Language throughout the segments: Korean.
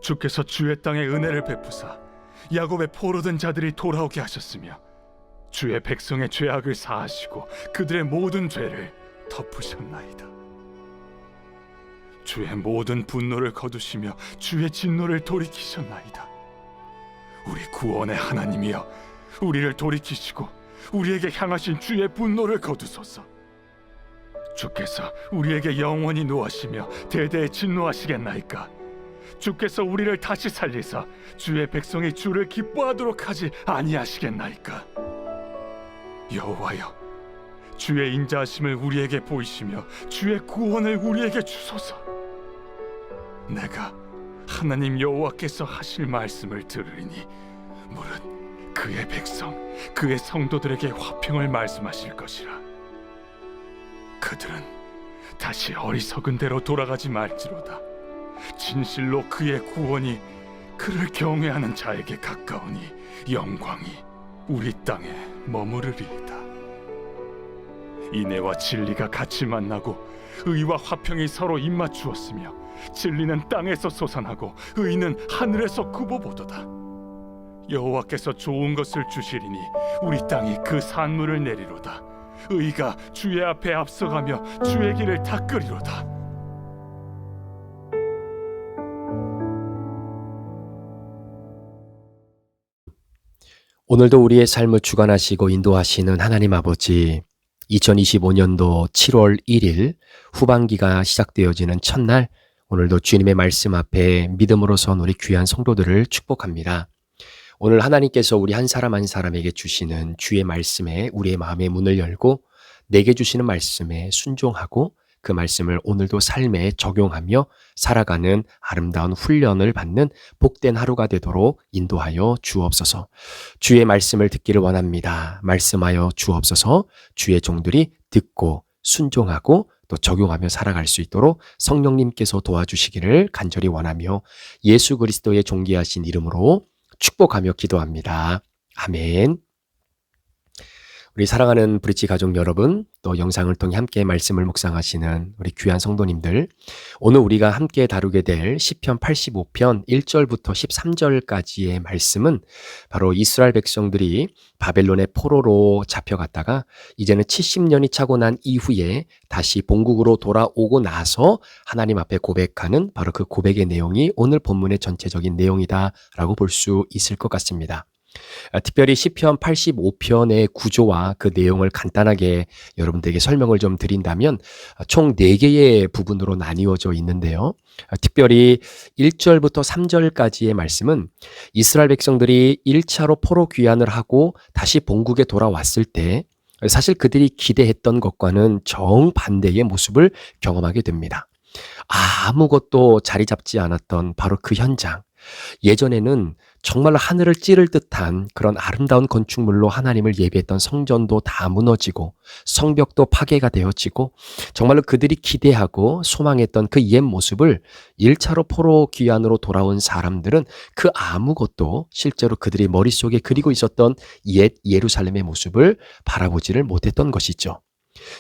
주께서 주의 땅에 은혜를 베푸사 야곱의 포로된 자들이 돌아오게 하셨으며 주의 백성의 죄악을 사하시고 그들의 모든 죄를 덮으셨나이다. 주의 모든 분노를 거두시며 주의 진노를 돌이키셨나이다. 우리 구원의 하나님이여, 우리를 돌이키시고 우리에게 향하신 주의 분노를 거두소서. 주께서 우리에게 영원히 노하시며 대대에 진노하시겠나이까? 주께서 우리를 다시 살리사 주의 백성이 주를 기뻐하도록 하지 아니하시겠나이까? 여호와여, 주의 인자하심을 우리에게 보이시며 주의 구원을 우리에게 주소서. 내가 하나님 여호와께서 하실 말씀을 들으리니 무릇 그의 백성, 그의 성도들에게 화평을 말씀하실 것이라. 그들은 다시 어리석은 대로 돌아가지 말지로다. 진실로 그의 구원이 그를 경외하는 자에게 가까우니 영광이 우리 땅에 머무르리이다. 인애와 진리가 같이 만나고 의와 화평이 서로 입맞추었으며 진리는 땅에서 솟아나고 의는 하늘에서 굽어보도다. 여호와께서 좋은 것을 주시리니 우리 땅이 그 산물을 내리로다. 의가 주의 앞에 앞서가며 주의 길을 닦으리로다. 오늘도 우리의 삶을 주관하시고 인도하시는 하나님 아버지, 2025년도 7월 1일 후반기가 시작되어지는 첫날, 오늘도 주님의 말씀 앞에 믿음으로 선 우리 귀한 성도들을 축복합니다. 오늘 하나님께서 우리 한 사람 한 사람에게 주시는 주의 말씀에 우리의 마음의 문을 열고 내게 주시는 말씀에 순종하고 그 말씀을 오늘도 삶에 적용하며 살아가는 아름다운 훈련을 받는 복된 하루가 되도록 인도하여 주옵소서. 주의 말씀을 듣기를 원합니다. 말씀하여 주옵소서. 주의 종들이 듣고 순종하고 또 적용하며 살아갈 수 있도록 성령님께서 도와주시기를 간절히 원하며 예수 그리스도의 존귀하신 이름으로 축복하며 기도합니다. 아멘. 우리 사랑하는 브릿지 가족 여러분, 또 영상을 통해 함께 말씀을 묵상하시는 우리 귀한 성도님들, 오늘 우리가 함께 다루게 될 시편 85편 1절부터 13절까지의 말씀은 바로 이스라엘 백성들이 바벨론의 포로로 잡혀갔다가 이제는 70년이 차고 난 이후에 다시 본국으로 돌아오고 나서 하나님 앞에 고백하는 바로 그 고백의 내용이 오늘 본문의 전체적인 내용이다라고 볼 수 있을 것 같습니다. 특별히 시편 85편의 구조와 그 내용을 간단하게 여러분들에게 설명을 좀 드린다면 총 4개의 부분으로 나뉘어져 있는데요. 특별히 1절부터 3절까지의 말씀은 이스라엘 백성들이 1차로 포로 귀환을 하고 다시 본국에 돌아왔을 때 사실 그들이 기대했던 것과는 정반대의 모습을 경험하게 됩니다. 아무것도 자리 잡지 않았던 바로 그 현장. 예전에는 정말로 하늘을 찌를 듯한 그런 아름다운 건축물로 하나님을 예배했던 성전도 다 무너지고 성벽도 파괴가 되어지고 정말로 그들이 기대하고 소망했던 그 옛 모습을 1차로 포로 귀환으로 돌아온 사람들은 그 아무것도 실제로 그들이 머릿속에 그리고 있었던 옛 예루살렘의 모습을 바라보지를 못했던 것이죠.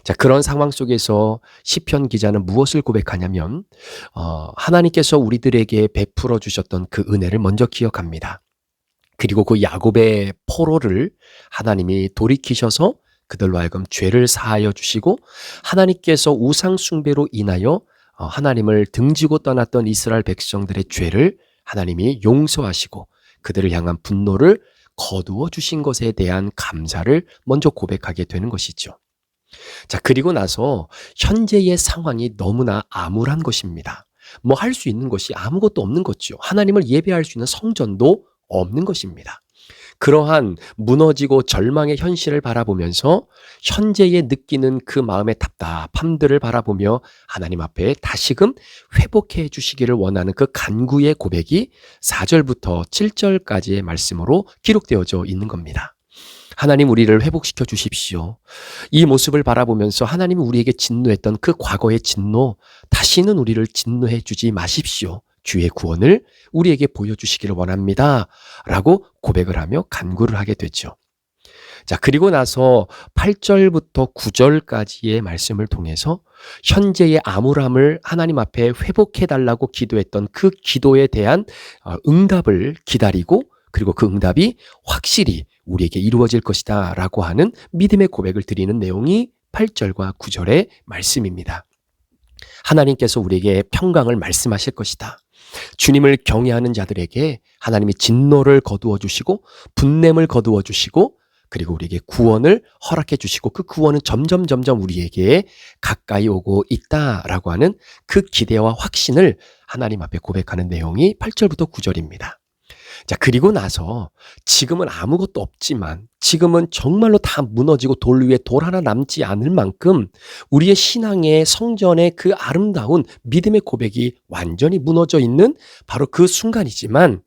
자, 그런 상황 속에서 시편 기자는 무엇을 고백하냐면 하나님께서 우리들에게 베풀어 주셨던 그 은혜를 먼저 기억합니다. 그리고 그 야곱의 포로를 하나님이 돌이키셔서 그들로 하여금 죄를 사하여 주시고 하나님께서 우상 숭배로 인하여 하나님을 등지고 떠났던 이스라엘 백성들의 죄를 하나님이 용서하시고 그들을 향한 분노를 거두어 주신 것에 대한 감사를 먼저 고백하게 되는 것이죠. 자, 그리고 나서 현재의 상황이 너무나 암울한 것입니다. 뭐 할 수 있는 것이 아무것도 없는 거죠. 하나님을 예배할 수 있는 성전도 없는 것입니다. 그러한 무너지고 절망의 현실을 바라보면서 현재에 느끼는 그 마음의 답답함들을 바라보며 하나님 앞에 다시금 회복해 주시기를 원하는 그 간구의 고백이 4절부터 7절까지의 말씀으로 기록되어져 있는 겁니다. 하나님, 우리를 회복시켜 주십시오. 이 모습을 바라보면서 하나님이 우리에게 진노했던 그 과거의 진노, 다시는 우리를 진노해 주지 마십시오. 주의 구원을 우리에게 보여주시기를 원합니다. 라고 고백을 하며 간구를 하게 되죠. 자, 그리고 나서 8절부터 9절까지의 말씀을 통해서 현재의 암울함을 하나님 앞에 회복해달라고 기도했던 그 기도에 대한 응답을 기다리고, 그리고 그 응답이 확실히 우리에게 이루어질 것이다 라고 하는 믿음의 고백을 드리는 내용이 8절과 9절의 말씀입니다. 하나님께서 우리에게 평강을 말씀하실 것이다. 주님을 경외하는 자들에게 하나님이 진노를 거두어 주시고 분냄을 거두어 주시고, 그리고 우리에게 구원을 허락해 주시고, 그 구원은 점점 우리에게 가까이 오고 있다라고 하는 그 기대와 확신을 하나님 앞에 고백하는 내용이 8절부터 9절입니다. 자, 그리고 나서 지금은 아무것도 없지만, 지금은 정말로 다 무너지고 돌 위에 돌 하나 남지 않을 만큼 우리의 신앙의 성전의 그 아름다운 믿음의 고백이 완전히 무너져 있는 바로 그 순간이지만,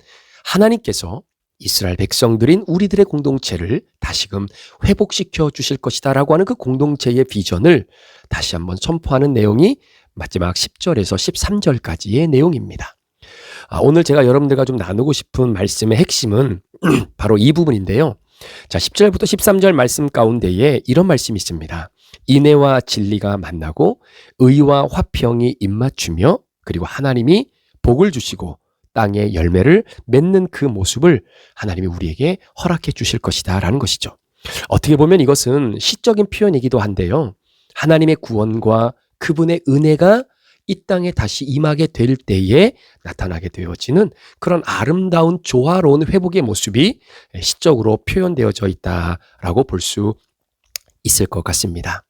하나님께서 이스라엘 백성들인 우리들의 공동체를 다시금 회복시켜 주실 것이다 라고 하는 그 공동체의 비전을 다시 한번 선포하는 내용이 마지막 10절에서 13절까지의 내용입니다. 오늘 제가 여러분들과 좀 나누고 싶은 말씀의 핵심은 바로 이 부분인데요. 자, 10절부터 13절 말씀 가운데에 이런 말씀이 있습니다. 인애와 진리가 만나고 의와 화평이 입맞추며, 그리고 하나님이 복을 주시고 땅에 열매를 맺는 그 모습을 하나님이 우리에게 허락해 주실 것이다 라는 것이죠. 어떻게 보면 이것은 시적인 표현이기도 한데요. 하나님의 구원과 그분의 은혜가 이 땅에 다시 임하게 될 때에 나타나게 되어지는 그런 아름다운 조화로운 회복의 모습이 시적으로 표현되어져 있다라고 볼 수 있을 것 같습니다.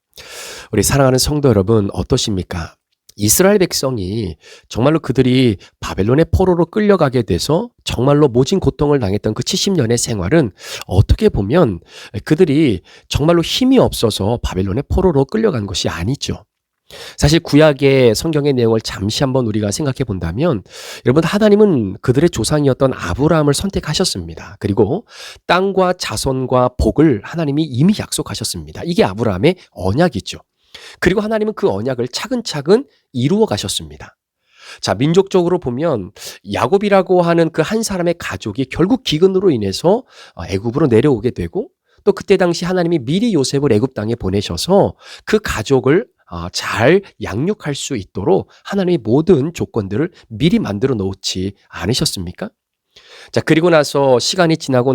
우리 사랑하는 성도 여러분, 어떠십니까? 이스라엘 백성이 정말로 그들이 바벨론의 포로로 끌려가게 돼서 정말로 모진 고통을 당했던 그 70년의 생활은 어떻게 보면 그들이 정말로 힘이 없어서 바벨론의 포로로 끌려간 것이 아니죠. 사실 구약의 성경의 내용을 잠시 한번 우리가 생각해 본다면, 여러분, 하나님은 그들의 조상이었던 아브라함을 선택하셨습니다. 그리고 땅과 자손과 복을 하나님이 이미 약속하셨습니다. 이게 아브라함의 언약이죠. 그리고 하나님은 그 언약을 차근차근 이루어 가셨습니다. 자, 민족적으로 보면 야곱이라고 하는 그 한 사람의 가족이 결국 기근으로 인해서 애굽으로 내려오게 되고, 또 그때 당시 하나님이 미리 요셉을 애굽 땅에 보내셔서 그 가족을 잘 양육할 수 있도록 하나님이 모든 조건들을 미리 만들어 놓지 않으셨습니까? 자, 그리고 나서 시간이 지나고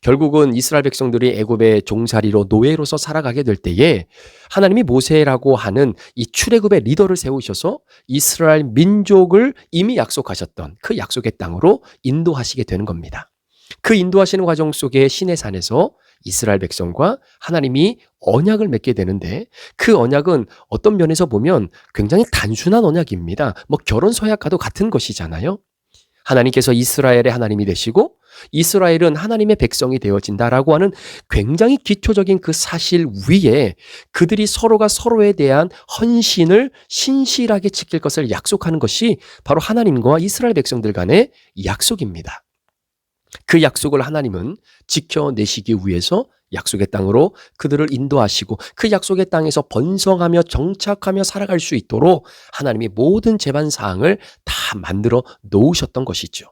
결국은 이스라엘 백성들이 애굽의 종살이로 노예로서 살아가게 될 때에 하나님이 모세라고 하는 이 출애굽의 리더를 세우셔서 이스라엘 민족을 이미 약속하셨던 그 약속의 땅으로 인도하시게 되는 겁니다. 그 인도하시는 과정 속에 시내산에서 이스라엘 백성과 하나님이 언약을 맺게 되는데, 그 언약은 어떤 면에서 보면 굉장히 단순한 언약입니다. 결혼 서약과도 같은 것이잖아요. 하나님께서 이스라엘의 하나님이 되시고 이스라엘은 하나님의 백성이 되어진다라고 하는 굉장히 기초적인 그 사실 위에 그들이 서로가 서로에 대한 헌신을 신실하게 지킬 것을 약속하는 것이 바로 하나님과 이스라엘 백성들 간의 약속입니다. 그 약속을 하나님은 지켜내시기 위해서 약속의 땅으로 그들을 인도하시고, 그 약속의 땅에서 번성하며 정착하며 살아갈 수 있도록 하나님이 모든 제반 사항을 다 만들어 놓으셨던 것이죠.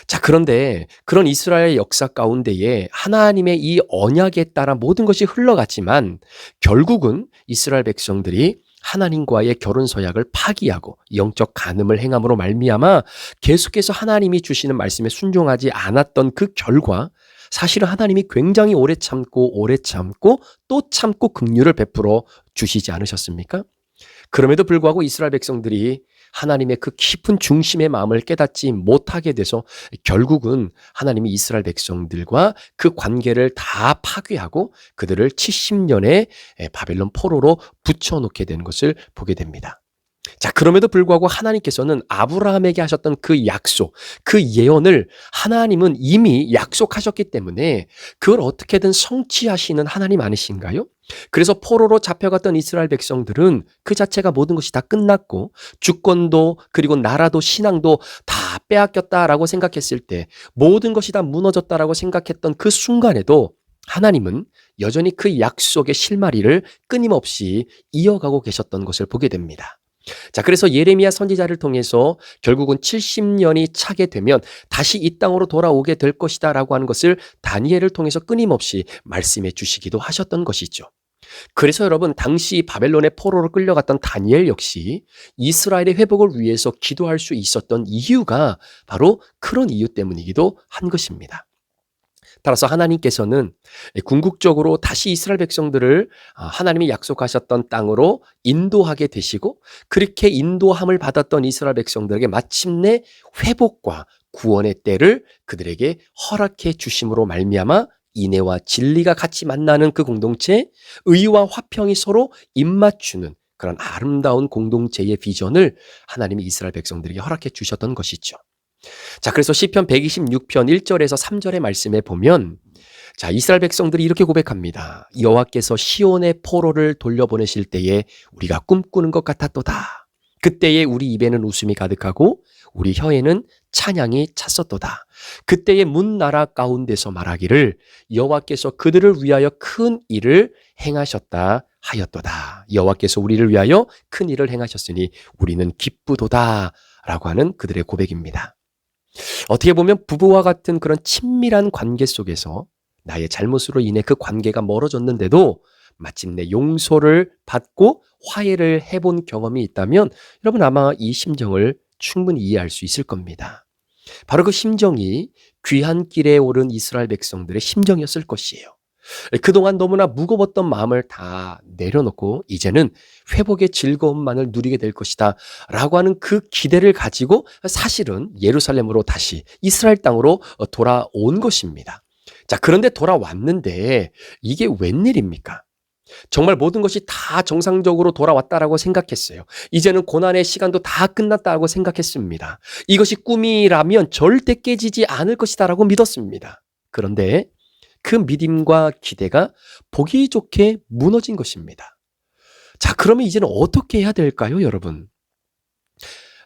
자, 그런데 그런 이스라엘 역사 가운데에 하나님의 이 언약에 따라 모든 것이 흘러갔지만, 결국은 이스라엘 백성들이 하나님과의 결혼 서약을 파기하고 영적 간음을 행함으로 말미암아 계속해서 하나님이 주시는 말씀에 순종하지 않았던 그 결과, 사실은 하나님이 굉장히 오래 참고 또 참고 긍휼을 베풀어 주시지 않으셨습니까? 그럼에도 불구하고 이스라엘 백성들이 하나님의 그 깊은 중심의 마음을 깨닫지 못하게 돼서 결국은 하나님이 이스라엘 백성들과 그 관계를 다 파괴하고 그들을 70년의 바벨론 포로로 붙여놓게 되는 것을 보게 됩니다. 자, 그럼에도 불구하고 하나님께서는 아브라함에게 하셨던 그 약속, 그 예언을 하나님은 이미 약속하셨기 때문에 그걸 어떻게든 성취하시는 하나님 아니신가요? 그래서 포로로 잡혀갔던 이스라엘 백성들은 그 자체가 모든 것이 다 끝났고 주권도 그리고 나라도 신앙도 다 빼앗겼다라고 생각했을 때, 모든 것이 다 무너졌다라고 생각했던 그 순간에도 하나님은 여전히 그 약속의 실마리를 끊임없이 이어가고 계셨던 것을 보게 됩니다. 자, 그래서 예레미야 선지자를 통해서 결국은 70년이 차게 되면 다시 이 땅으로 돌아오게 될 것이다 라고 하는 것을 다니엘을 통해서 끊임없이 말씀해 주시기도 하셨던 것이죠. 그래서 여러분, 당시 바벨론의 포로로 끌려갔던 다니엘 역시 이스라엘의 회복을 위해서 기도할 수 있었던 이유가 바로 그런 이유 때문이기도 한 것입니다. 따라서 하나님께서는 궁극적으로 다시 이스라엘 백성들을 하나님이 약속하셨던 땅으로 인도하게 되시고, 그렇게 인도함을 받았던 이스라엘 백성들에게 마침내 회복과 구원의 때를 그들에게 허락해 주심으로 말미암아 인애와 진리가 같이 만나는 그 공동체, 의와 화평이 서로 입맞추는 그런 아름다운 공동체의 비전을 하나님이 이스라엘 백성들에게 허락해 주셨던 것이죠. 자, 그래서 시편 126편 1절에서 3절의 말씀에 보면, 자, 이스라엘 백성들이 이렇게 고백합니다. 여호와께서 시온의 포로를 돌려보내실 때에 우리가 꿈꾸는 것 같았도다. 그때에 우리 입에는 웃음이 가득하고 우리 혀에는 찬양이 찼었도다. 그때의 문 나라 가운데서 말하기를 여호와께서 그들을 위하여 큰 일을 행하셨다 하였도다. 여호와께서 우리를 위하여 큰 일을 행하셨으니 우리는 기쁘도다 라고 하는 그들의 고백입니다. 어떻게 보면 부부와 같은 그런 친밀한 관계 속에서 나의 잘못으로 인해 그 관계가 멀어졌는데도 마침내 용서를 받고 화해를 해본 경험이 있다면 여러분 아마 이 심정을 충분히 이해할 수 있을 겁니다. 바로 그 심정이 귀한 길에 오른 이스라엘 백성들의 심정이었을 것이에요. 그동안 너무나 무거웠던 마음을 다 내려놓고 이제는 회복의 즐거움만을 누리게 될 것이다 라고 하는 그 기대를 가지고 사실은 예루살렘으로 다시 이스라엘 땅으로 돌아온 것입니다. 자, 그런데 돌아왔는데 이게 웬일입니까? 정말 모든 것이 다 정상적으로 돌아왔다라고 생각했어요. 이제는 고난의 시간도 다 끝났다고 생각했습니다. 이것이 꿈이라면 절대 깨지지 않을 것이다라고 믿었습니다. 그런데 그 믿음과 기대가 보기 좋게 무너진 것입니다. 자, 그러면 이제는 어떻게 해야 될까요, 여러분?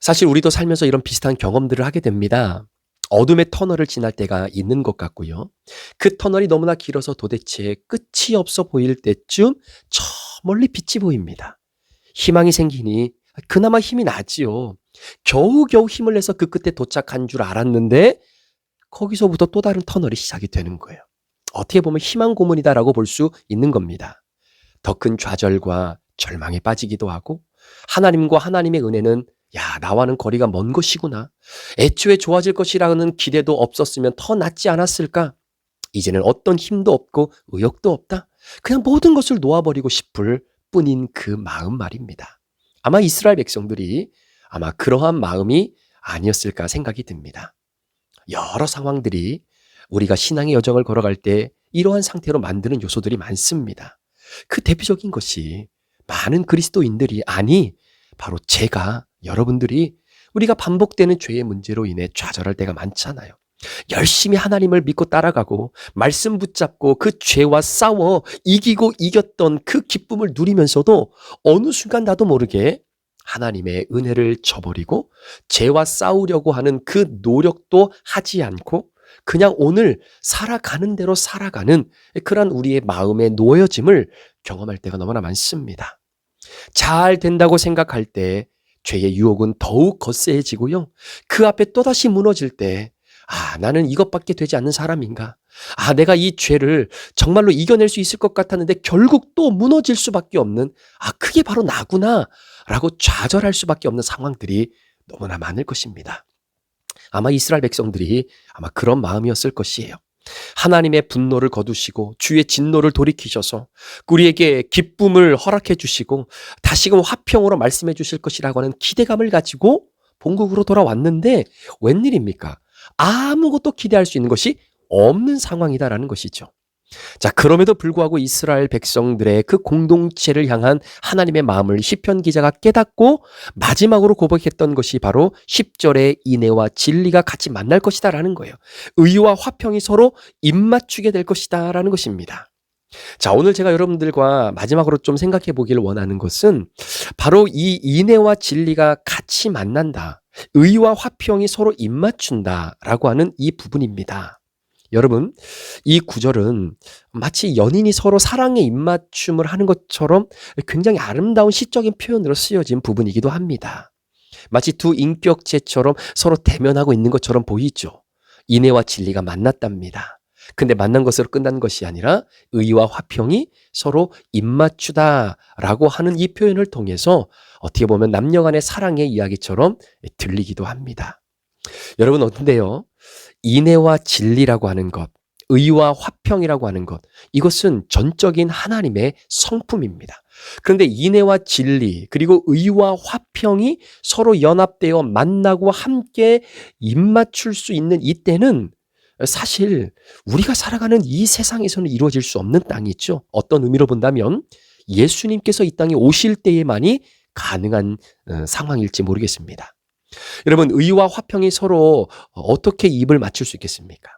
사실 우리도 살면서 이런 비슷한 경험들을 하게 됩니다. 어둠의 터널을 지날 때가 있는 것 같고요. 그 터널이 너무나 길어서 도대체 끝이 없어 보일 때쯤 저 멀리 빛이 보입니다. 희망이 생기니 그나마 힘이 나지요. 겨우겨우 힘을 내서 그 끝에 도착한 줄 알았는데 거기서부터 또 다른 터널이 시작이 되는 거예요. 어떻게 보면 희망 고문이다라고 볼 수 있는 겁니다. 더 큰 좌절과 절망에 빠지기도 하고, 하나님과 하나님의 은혜는 야, 나와는 거리가 먼 것이구나. 애초에 좋아질 것이라는 기대도 없었으면 더 낫지 않았을까? 이제는 어떤 힘도 없고 의욕도 없다. 그냥 모든 것을 놓아버리고 싶을 뿐인 그 마음 말입니다. 아마 이스라엘 백성들이 아마 그러한 마음이 아니었을까 생각이 듭니다. 여러 상황들이 우리가 신앙의 여정을 걸어갈 때 이러한 상태로 만드는 요소들이 많습니다. 그 대표적인 것이 많은 그리스도인들이, 아니 바로 제가, 여러분들이 우리가 반복되는 죄의 문제로 인해 좌절할 때가 많잖아요. 열심히 하나님을 믿고 따라가고 말씀 붙잡고 그 죄와 싸워 이기고 이겼던 그 기쁨을 누리면서도 어느 순간 나도 모르게 하나님의 은혜를 저버리고 죄와 싸우려고 하는 그 노력도 하지 않고 그냥 오늘 살아가는 대로 살아가는 그런 우리의 마음의 놓여짐을 경험할 때가 너무나 많습니다. 잘 된다고 생각할 때 죄의 유혹은 더욱 거세지고요. 그 앞에 또다시 무너질 때 나는 이것밖에 되지 않는 사람인가? 내가 이 죄를 정말로 이겨낼 수 있을 것 같았는데 결국 또 무너질 수밖에 없는 그게 바로 나구나 라고 좌절할 수밖에 없는 상황들이 너무나 많을 것입니다. 아마 이스라엘 백성들이 아마 그런 마음이었을 것이에요. 하나님의 분노를 거두시고 주의 진노를 돌이키셔서 우리에게 기쁨을 허락해 주시고 다시금 화평으로 말씀해 주실 것이라고 하는 기대감을 가지고 본국으로 돌아왔는데 웬일입니까? 아무것도 기대할 수 있는 것이 없는 상황이다라는 것이죠. 자, 그럼에도 불구하고 이스라엘 백성들의 그 공동체를 향한 하나님의 마음을 시편 기자가 깨닫고 마지막으로 고백했던 것이 바로 10절의 인애와 진리가 같이 만날 것이다라는 거예요. 의와 화평이 서로 입맞추게 될 것이다라는 것입니다. 자, 오늘 제가 여러분들과 마지막으로 좀 생각해 보기를 원하는 것은 바로 이 인애와 진리가 같이 만난다. 의와 화평이 서로 입맞춘다라고 하는 이 부분입니다. 여러분, 이 구절은 마치 연인이 서로 사랑의 입맞춤을 하는 것처럼 굉장히 아름다운 시적인 표현으로 쓰여진 부분이기도 합니다. 마치 두 인격체처럼 서로 대면하고 있는 것처럼 보이죠. 인애와 진리가 만났답니다. 근데 만난 것으로 끝난 것이 아니라 의와 화평이 서로 입맞추다라고 하는 이 표현을 통해서 어떻게 보면 남녀 간의 사랑의 이야기처럼 들리기도 합니다. 여러분 어떤데요? 인애와 진리라고 하는 것, 의와 화평이라고 하는 것, 이것은 전적인 하나님의 성품입니다. 그런데 인애와 진리 그리고 의와 화평이 서로 연합되어 만나고 함께 입맞출 수 있는 이때는 사실 우리가 살아가는 이 세상에서는 이루어질 수 없는 땅이 있죠. 어떤 의미로 본다면 예수님께서 이 땅에 오실 때에만이 가능한 상황일지 모르겠습니다. 여러분, 의와 화평이 서로 어떻게 입을 맞출 수 있겠습니까?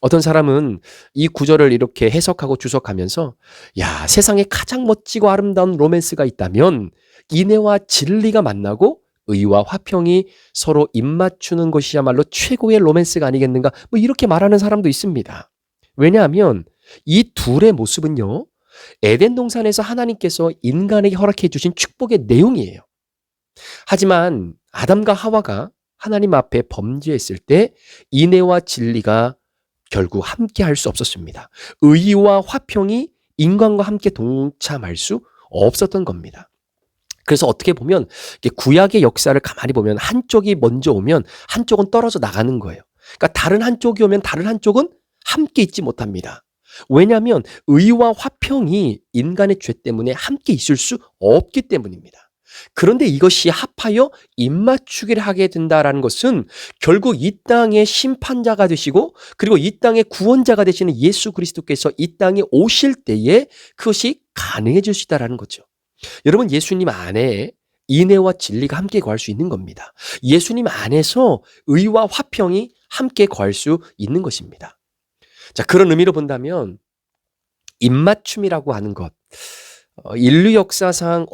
어떤 사람은 이 구절을 이렇게 해석하고 주석하면서 야, 세상에 가장 멋지고 아름다운 로맨스가 있다면 인애와 진리가 만나고 의와 화평이 서로 입맞추는 것이야말로 최고의 로맨스가 아니겠는가, 뭐 이렇게 말하는 사람도 있습니다. 왜냐하면 이 둘의 모습은요, 에덴 동산에서 하나님께서 인간에게 허락해 주신 축복의 내용이에요. 하지만 아담과 하와가 하나님 앞에 범죄했을 때 인애와 진리가 결국 함께 할 수 없었습니다. 의와 화평이 인간과 함께 동참할 수 없었던 겁니다. 그래서 어떻게 보면 구약의 역사를 가만히 보면 한쪽이 먼저 오면 한쪽은 떨어져 나가는 거예요. 그러니까 다른 한쪽이 오면 다른 한쪽은 함께 있지 못합니다. 왜냐하면 의와 화평이 인간의 죄 때문에 함께 있을 수 없기 때문입니다. 그런데 이것이 합하여 입맞추기를 하게 된다라는 것은 결국 이 땅의 심판자가 되시고 그리고 이 땅의 구원자가 되시는 예수 그리스도께서 이 땅에 오실 때에 그것이 가능해질 수 있다는 거죠. 여러분, 예수님 안에 인애와 진리가 함께 거할 수 있는 겁니다. 예수님 안에서 의와 화평이 함께 거할 수 있는 것입니다. 자, 그런 의미로 본다면 입맞춤이라고 하는 것, 인류 역사상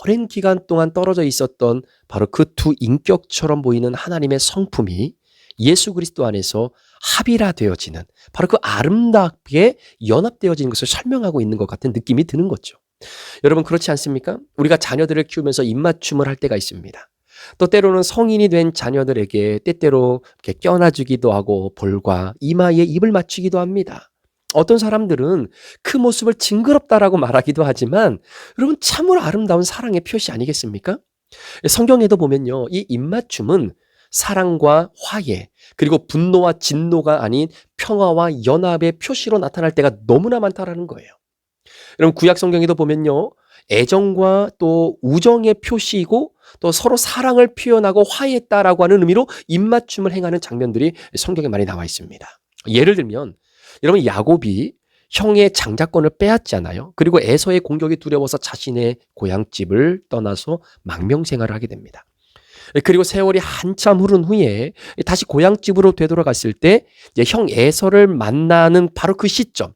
오랜 기간 동안 떨어져 있었던 바로 그 두 인격처럼 보이는 하나님의 성품이 예수 그리스도 안에서 합일화되어지는, 바로 그 아름답게 연합되어지는 것을 설명하고 있는 것 같은 느낌이 드는 거죠. 여러분, 그렇지 않습니까? 우리가 자녀들을 키우면서 입맞춤을 할 때가 있습니다. 또 때로는 성인이 된 자녀들에게 때때로 이렇게 껴안아주기도 하고 볼과 이마에 입을 맞추기도 합니다. 어떤 사람들은 그 모습을 징그럽다라고 말하기도 하지만 여러분, 참으로 아름다운 사랑의 표시 아니겠습니까? 성경에도 보면요, 이 입맞춤은 사랑과 화해 그리고 분노와 진노가 아닌 평화와 연합의 표시로 나타날 때가 너무나 많다라는 거예요. 여러분, 구약 성경에도 보면요, 애정과 또 우정의 표시이고 또 서로 사랑을 표현하고 화해했다라고 하는 의미로 입맞춤을 행하는 장면들이 성경에 많이 나와 있습니다. 예를 들면 여러분, 야곱이 형의 장자권을 빼앗잖아요. 그리고 에서의 공격이 두려워서 자신의 고향집을 떠나서 망명생활을 하게 됩니다. 그리고 세월이 한참 흐른 후에 다시 고향집으로 되돌아갔을 때 이제 형 에서를 만나는 바로 그 시점.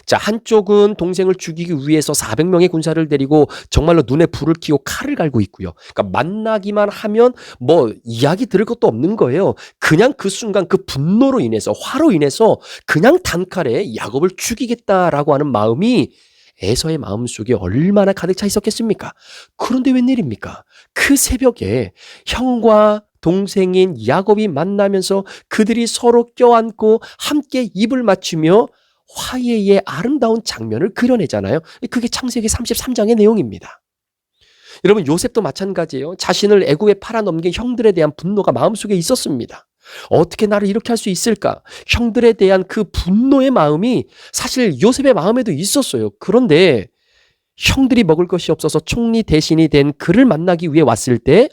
자, 한쪽은 동생을 죽이기 위해서 400명의 군사를 데리고 정말로 눈에 불을 켜고 칼을 갈고 있고요. 그러니까 만나기만 하면 뭐 이야기 들을 것도 없는 거예요. 그냥 그 순간 그 분노로 인해서, 화로 인해서 그냥 단칼에 야곱을 죽이겠다라고 하는 마음이 에서의 마음속에 얼마나 가득 차 있었겠습니까? 그런데 웬일입니까? 그 새벽에 형과 동생인 야곱이 만나면서 그들이 서로 껴안고 함께 입을 맞추며 화해의 아름다운 장면을 그려내잖아요. 그게 창세기 33장의 내용입니다. 여러분, 요셉도 마찬가지예요. 자신을 애굽에 팔아넘긴 형들에 대한 분노가 마음속에 있었습니다. 어떻게 나를 이렇게 할 수 있을까? 형들에 대한 그 분노의 마음이 사실 요셉의 마음에도 있었어요. 그런데 형들이 먹을 것이 없어서 총리 대신이 된 그를 만나기 위해 왔을 때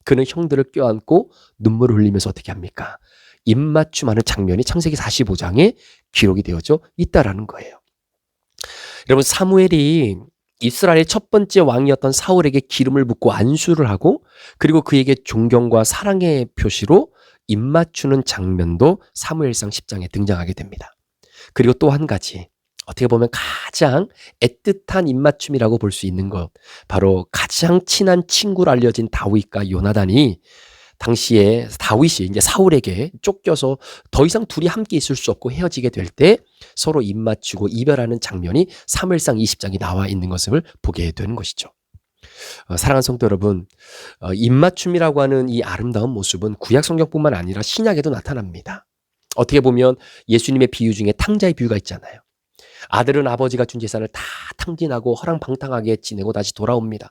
그는 형들을 껴안고 눈물을 흘리면서 어떻게 합니까? 입맞춤하는 장면이 창세기 45장에 기록이 되어져 있다라는 거예요. 여러분, 사무엘이 이스라엘의 첫 번째 왕이었던 사울에게 기름을 붓고 안수를 하고 그리고 그에게 존경과 사랑의 표시로 입맞추는 장면도 사무엘상 10장에 등장하게 됩니다. 그리고 또 한 가지, 어떻게 보면 가장 애틋한 입맞춤이라고 볼 수 있는 것, 바로 가장 친한 친구로 알려진 다윗과 요나단이 당시에 다윗이 이제 사울에게 쫓겨서 더 이상 둘이 함께 있을 수 없고 헤어지게 될 때 서로 입 맞추고 이별하는 장면이 사무엘상 20장에 나와 있는 것을 보게 되는 것이죠. 사랑하는 성도 여러분, 입맞춤이라고 하는 이 아름다운 모습은 구약 성경뿐만 아니라 신약에도 나타납니다. 어떻게 보면 예수님의 비유 중에 탕자의 비유가 있잖아요. 아들은 아버지가 준 재산을 다 탕진하고 허랑방탕하게 지내고 다시 돌아옵니다.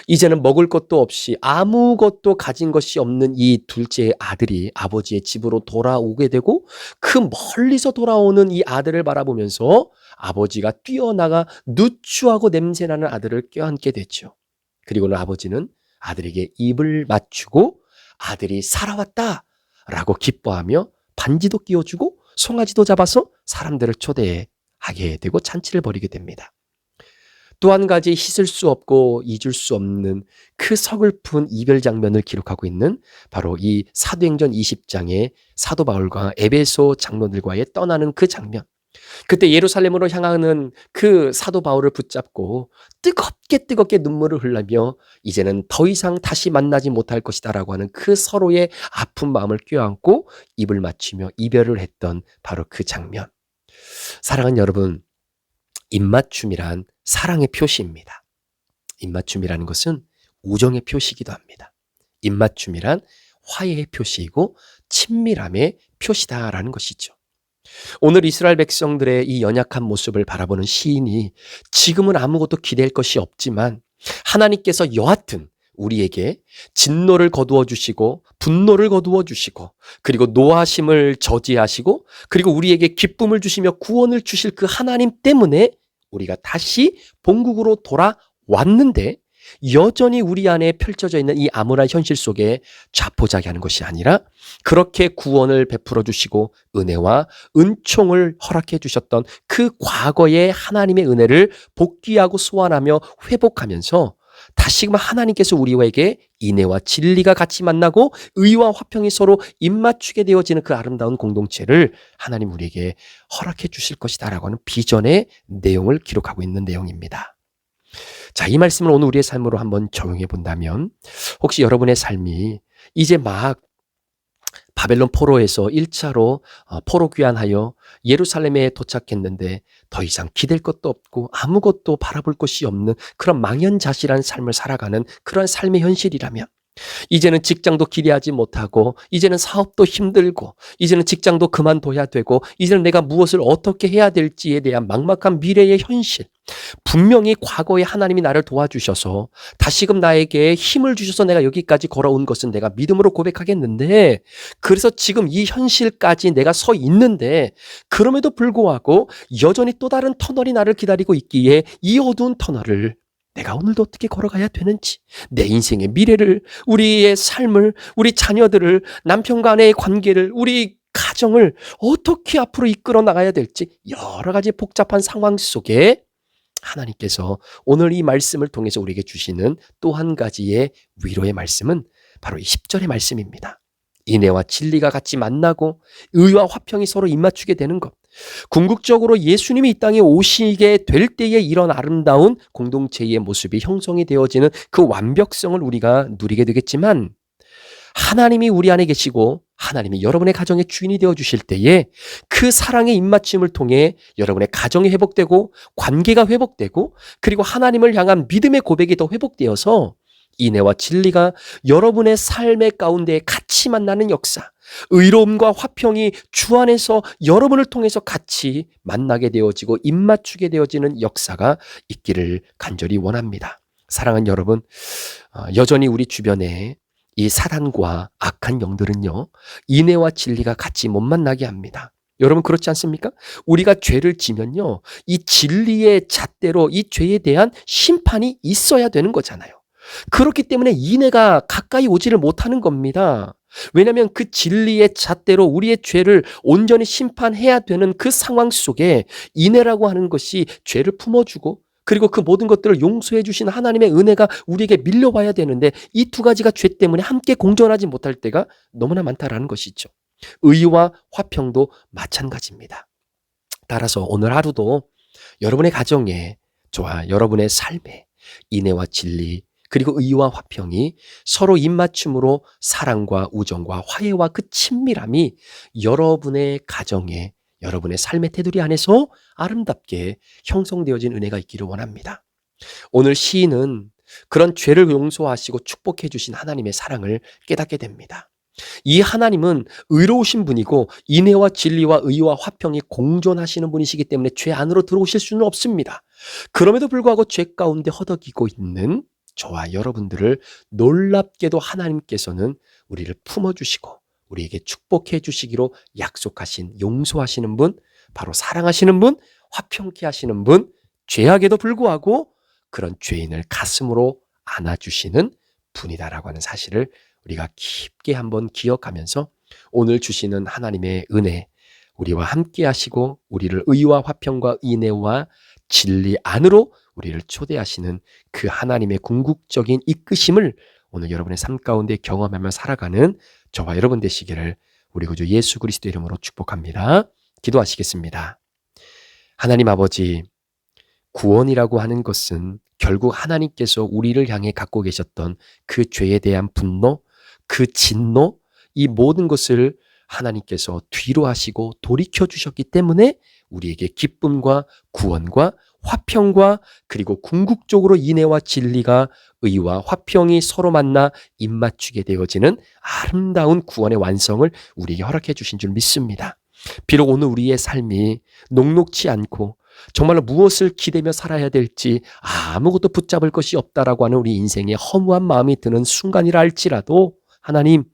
이제는 먹을 것도 없이 아무것도 가진 것이 없는 이 둘째 아들이 아버지의 집으로 돌아오게 되고, 그 멀리서 돌아오는 이 아들을 바라보면서 아버지가 뛰어나가 누추하고 냄새나는 아들을 껴안게 됐죠. 그리고는 아버지는 아들에게 입을 맞추고 아들이 살아왔다라고 기뻐하며 반지도 끼워주고 송아지도 잡아서 사람들을 초대하게 되고 잔치를 벌이게 됩니다. 또 한 가지 씻을 수 없고 잊을 수 없는 그 서글픈 이별 장면을 기록하고 있는 바로 이 사도행전 20장의 사도 바울과 에베소 장로들과의 떠나는 그 장면. 그때 예루살렘으로 향하는 그 사도 바울을 붙잡고 뜨겁게 눈물을 흘리며 이제는 더 이상 다시 만나지 못할 것이다라고 하는 그 서로의 아픈 마음을 껴안고 입을 맞추며 이별을 했던 바로 그 장면. 사랑하는 여러분, 입맞춤이란 사랑의 표시입니다. 입맞춤이라는 것은 우정의 표시이기도 합니다. 입맞춤이란 화해의 표시이고 친밀함의 표시다라는 것이죠. 오늘 이스라엘 백성들의 이 연약한 모습을 바라보는 시인이 지금은 아무것도 기댈 것이 없지만 하나님께서 여하튼 우리에게 진노를 거두어 주시고 분노를 거두어 주시고 그리고 노하심을 저지하시고 그리고 우리에게 기쁨을 주시며 구원을 주실 그 하나님 때문에 우리가 다시 본국으로 돌아왔는데, 여전히 우리 안에 펼쳐져 있는 이 암울한 현실 속에 자포자기하는 것이 아니라 그렇게 구원을 베풀어 주시고 은혜와 은총을 허락해 주셨던 그 과거의 하나님의 은혜를 복귀하고 소환하며 회복하면서 다시금 하나님께서 우리에게 인애와 진리가 같이 만나고 의와 화평이 서로 입맞추게 되어지는 그 아름다운 공동체를 하나님 우리에게 허락해 주실 것이다라고 하는 비전의 내용을 기록하고 있는 내용입니다. 자, 이 말씀을 오늘 우리의 삶으로 한번 적용해 본다면, 혹시 여러분의 삶이 이제 막 바벨론 포로에서 1차로 포로 귀환하여 예루살렘에 도착했는데 더 이상 기댈 것도 없고 아무것도 바라볼 것이 없는 그런 망연자실한 삶을 살아가는 그런 삶의 현실이라면, 이제는 직장도 기대하지 못하고 이제는 사업도 힘들고 이제는 직장도 그만둬야 되고 이제는 내가 무엇을 어떻게 해야 될지에 대한 막막한 미래의 현실, 분명히 과거에 하나님이 나를 도와주셔서 다시금 나에게 힘을 주셔서 내가 여기까지 걸어온 것은 내가 믿음으로 고백하겠는데, 그래서 지금 이 현실까지 내가 서 있는데 그럼에도 불구하고 여전히 또 다른 터널이 나를 기다리고 있기에 이 어두운 터널을 내가 오늘도 어떻게 걸어가야 되는지, 내 인생의 미래를, 우리의 삶을, 우리 자녀들을, 남편과 아내의 관계를, 우리 가정을 어떻게 앞으로 이끌어 나가야 될지 여러 가지 복잡한 상황 속에 하나님께서 오늘 이 말씀을 통해서 우리에게 주시는 또 한 가지의 위로의 말씀은 바로 이 10절의 말씀입니다. 인애와 진리가 같이 만나고 의와 화평이 서로 입맞추게 되는 것. 궁극적으로 예수님이 이 땅에 오시게 될 때에 이런 아름다운 공동체의 모습이 형성이 되어지는 그 완벽성을 우리가 누리게 되겠지만, 하나님이 우리 안에 계시고 하나님이 여러분의 가정의 주인이 되어 주실 때에 그 사랑의 입맞춤을 통해 여러분의 가정이 회복되고 관계가 회복되고 그리고 하나님을 향한 믿음의 고백이 더 회복되어서 인애와 진리가 여러분의 삶의 가운데 같이 만나는 역사, 의로움과 화평이 주 안에서 여러분을 통해서 같이 만나게 되어지고 입맞추게 되어지는 역사가 있기를 간절히 원합니다. 사랑하는 여러분, 여전히 우리 주변에 이 사단과 악한 영들은요, 인애와 진리가 같이 못 만나게 합니다. 여러분 그렇지 않습니까? 우리가 죄를 지면요, 이 진리의 잣대로 이 죄에 대한 심판이 있어야 되는 거잖아요. 그렇기 때문에 인애가 가까이 오지를 못하는 겁니다. 왜냐하면 그 진리의 잣대로 우리의 죄를 온전히 심판해야 되는 그 상황 속에 인애라고 하는 것이 죄를 품어주고 그리고 그 모든 것들을 용서해 주신 하나님의 은혜가 우리에게 밀려와야 되는데, 이 두 가지가 죄 때문에 함께 공존하지 못할 때가 너무나 많다라는 것이죠. 의와 화평도 마찬가지입니다. 따라서 오늘 하루도 여러분의 가정에, 저와 여러분의 삶에 인애와 진리, 그리고 의와 화평이 서로 입맞춤으로 사랑과 우정과 화해와 그 친밀함이 여러분의 가정에, 여러분의 삶의 테두리 안에서 아름답게 형성되어진 은혜가 있기를 원합니다. 오늘 시인은 그런 죄를 용서하시고 축복해 주신 하나님의 사랑을 깨닫게 됩니다. 이 하나님은 의로우신 분이고 인애와 진리와 의와 화평이 공존하시는 분이시기 때문에 죄 안으로 들어오실 수는 없습니다. 그럼에도 불구하고 죄 가운데 허덕이고 있는 저와 여러분들을 놀랍게도 하나님께서는 우리를 품어주시고 우리에게 축복해 주시기로 약속하신 용서하시는 분, 바로 사랑하시는 분, 화평케 하시는 분, 죄악에도 불구하고 그런 죄인을 가슴으로 안아주시는 분이다라고 하는 사실을 우리가 깊게 한번 기억하면서 오늘 주시는 하나님의 은혜, 우리와 함께 하시고 우리를 의와 화평과 인애와 진리 안으로 우리를 초대하시는 그 하나님의 궁극적인 이끄심을 오늘 여러분의 삶 가운데 경험하며 살아가는 저와 여러분 되시기를 우리 구주 예수 그리스도 이름으로 축복합니다. 기도하시겠습니다. 하나님 아버지, 구원이라고 하는 것은 결국 하나님께서 우리를 향해 갖고 계셨던 그 죄에 대한 분노, 그 진노, 이 모든 것을 하나님께서 뒤로 하시고 돌이켜 주셨기 때문에 우리에게 기쁨과 구원과 화평과 그리고 궁극적으로 인애와 진리가 의와 화평이 서로 만나 입맞추게 되어지는 아름다운 구원의 완성을 우리에게 허락해 주신 줄 믿습니다. 비록 오늘 우리의 삶이 녹록지 않고 정말로 무엇을 기대며 살아야 될지 아무것도 붙잡을 것이 없다라고 하는 우리 인생에 허무한 마음이 드는 순간이라 할지라도 하나님,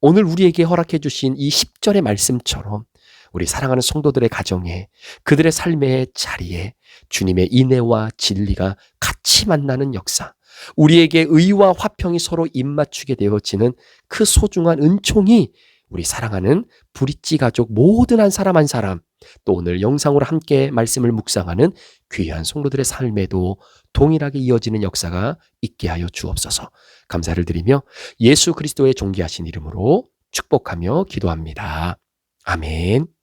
오늘 우리에게 허락해 주신 이 10절의 말씀처럼 우리 사랑하는 성도들의 가정에, 그들의 삶의 자리에 주님의 인애와 진리가 같이 만나는 역사, 우리에게 의와 화평이 서로 입맞추게 되어지는 그 소중한 은총이 우리 사랑하는 브릿지 가족 모든 한 사람 한 사람, 또 오늘 영상으로 함께 말씀을 묵상하는 귀한 성도들의 삶에도 동일하게 이어지는 역사가 있게 하여 주옵소서. 감사를 드리며 예수 그리스도의 존귀하신 이름으로 축복하며 기도합니다. 아멘.